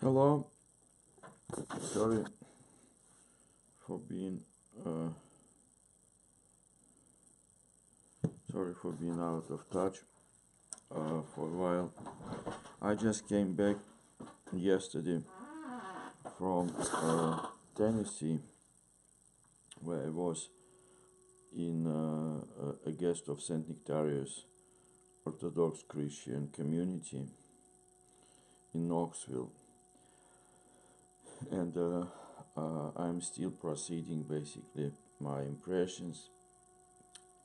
Hello, sorry for being uh, out of touch for a while. I just came back yesterday from Tennessee, where I was in a guest of St. Nektarios Orthodox Christian community in Knoxville, and I'm still proceeding basically my impressions,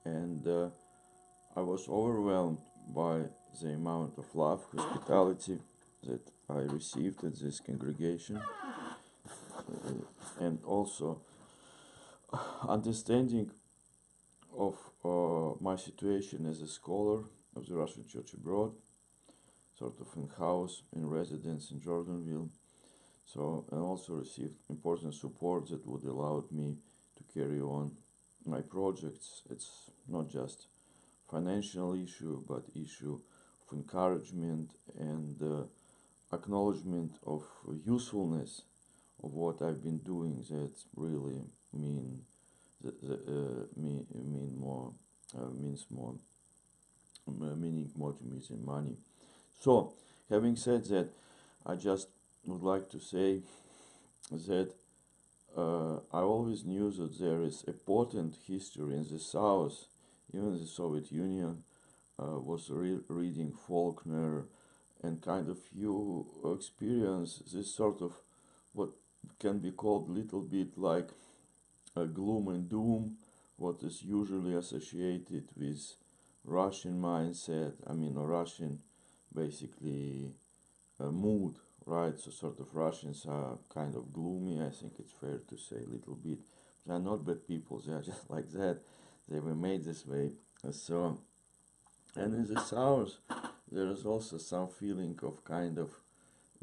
and I was overwhelmed by the amount of love, hospitality that I received at this congregation, and also understanding of my situation as a scholar of the Russian Church abroad, sort of in house, in residence in Jordanville. So, and also received important support that would allow me to carry on my projects. It's not just financial issue, but issue of encouragement and acknowledgement of usefulness of what I've been doing. That really means meaning more to me than money. So, having said that, I just would like to say that I always knew that there is a potent history in the South. Even the Soviet Union was reading Faulkner, and kind of you experience this sort of what can be called a little bit like a gloom and doom, what is usually associated with Russian mindset, a Russian basically mood, right? So sort of Russians are kind of gloomy, I think it's fair to say a little bit. They're not bad people, they are just like that. They were made this way. So, and in the South, there is also some feeling of kind of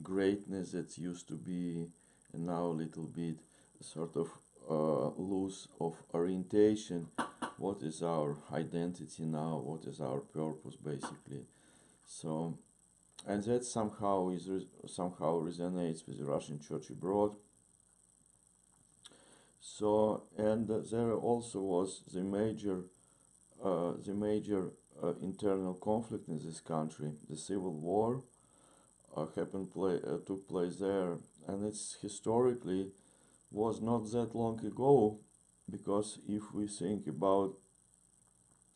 greatness that used to be, and now a little bit sort of loose of orientation. What is our identity now? What is our purpose, basically? So, and that somehow resonates with the Russian Church abroad. So, and there also was the major internal conflict in this country. The civil war took place there, and it's historically was not that long ago, because if we think about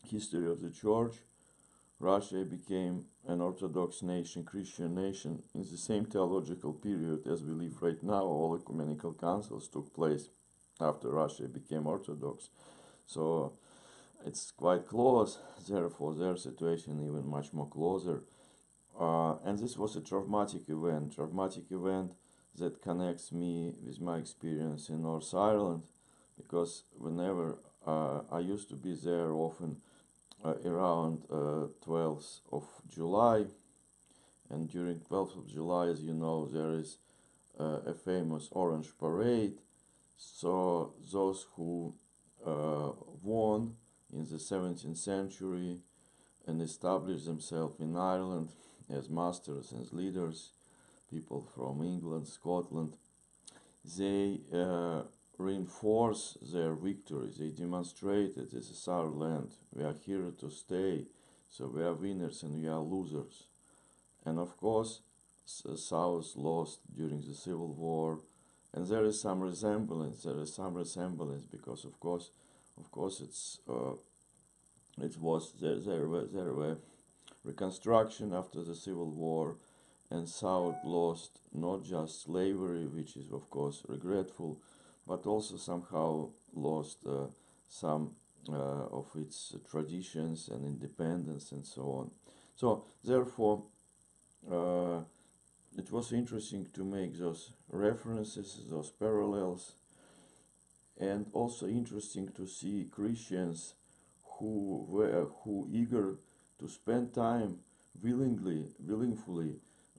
history of the church, Russia became an Orthodox nation, Christian nation, in the same theological period as we live right now. All ecumenical councils took place after Russia became Orthodox. So it's quite close, therefore their situation even much more closer. And this was a traumatic event that connects me with my experience in North Ireland, because whenever I used to be there often around 12th of July, and during 12th of July, as you know, there is a famous Orange Parade. So those who won in the 17th century and established themselves in Ireland as masters and leaders, people from England, Scotland, they reinforce their victory. They demonstrated this is our land, we are here to stay, so we are winners and we are losers. And of course, the South lost during the Civil War, and there is some resemblance. Because of course, there were reconstruction after the Civil War, and South lost not just slavery, which is of course regretful, but also somehow lost some of its traditions and independence and so on. So therefore, it was interesting to make those references, those parallels, and also interesting to see Christians who eager to spend time willingly,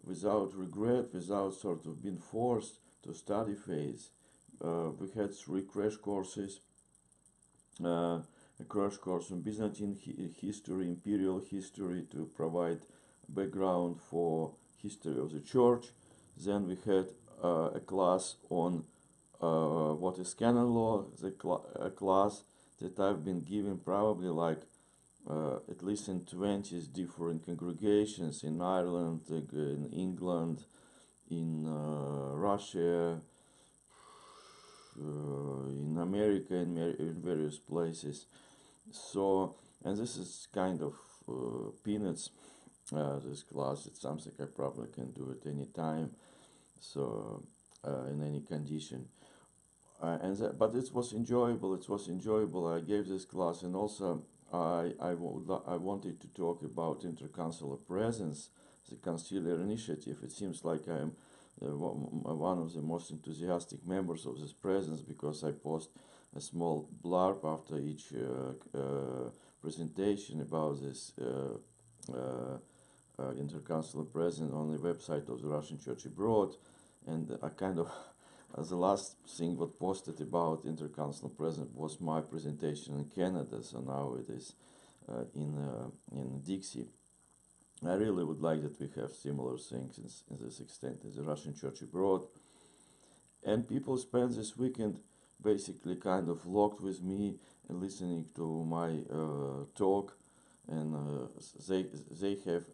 without regret, without sort of being forced to study faith. We had 3 crash courses, a crash course on Byzantine history, imperial history, to provide background for history of the church. Then we had a class on what is canon law, a class that I've been giving probably like at least in 20 different congregations in Ireland, in England, in Russia, in America, in various places. So, and this is kind of peanuts. This class, it's something I probably can do at any time. So, in any condition. But it was enjoyable. It was enjoyable. I gave this class, and also I wanted to talk about interconsular presence, the conciliar initiative. It seems like I am one of the most enthusiastic members of this presence, because I post a small blurb after each presentation about this interconsular presence on the website of the Russian Church abroad, and I kind of the last thing what posted about interconsular presence was my presentation in Canada, so now it is in Dixie. I really would like that we have similar things in this extent in the Russian Church abroad. And people spend this weekend basically kind of locked with me and listening to my talk. And they have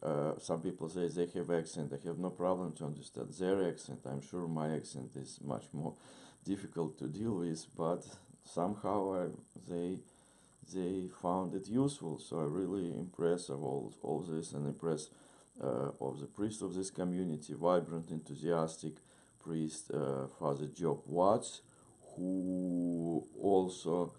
some people say they have accent. I have no problem to understand their accent. I'm sure my accent is much more difficult to deal with, but somehow they found it useful. So I really impressed of all this, and impressed of the priest of this community, vibrant, enthusiastic priest, Father Job Watts, who also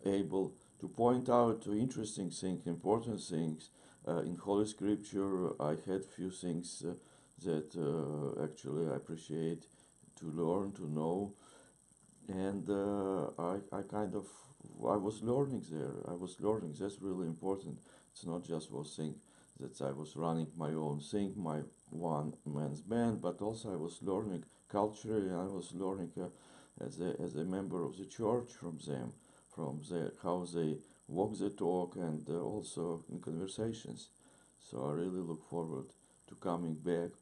able to point out to interesting things, important things in Holy Scripture. I had few things that actually I appreciate to learn, to know, and I was learning there. I was learning. That's really important. It's not just was thing that I was running my own thing, my one man's band, but also I was learning culturally. I was learning as a member of the church from them, from how they walk the talk, and also in conversations. So I really look forward to coming back,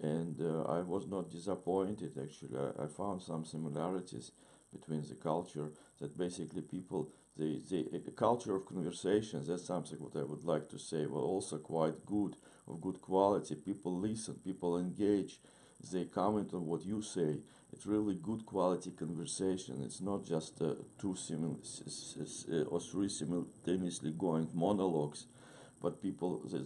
and I was not disappointed. Actually, I found some similarities between the culture, that basically people, a culture of conversations, that's something what I would like to say, were also quite good, of good quality. People listen, people engage, they comment on what you say. It's really good quality conversation. It's not just two or three simultaneously going monologues, but people they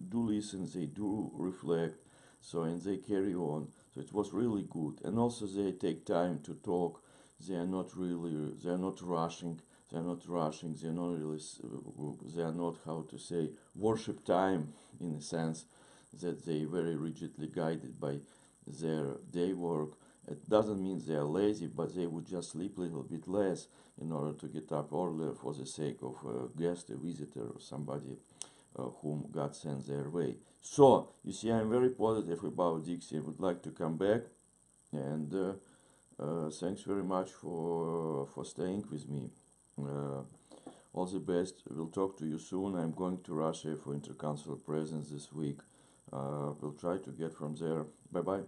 do listen, they do reflect, so, and they carry on. So it was really good, and also they take time to talk. They are not rushing. They are not rushing. They are not, how to say, worship time, in a sense that they very rigidly guided by their day work. It doesn't mean they are lazy, but they would just sleep a little bit less in order to get up earlier for the sake of a guest, a visitor, or somebody whom God sends their way. So, you see, I'm very positive about Dixie. I would like to come back, and thanks very much for staying with me. All the best. We'll talk to you soon. I'm going to Russia for interconsular presence this week. We'll try to get from there. Bye-bye.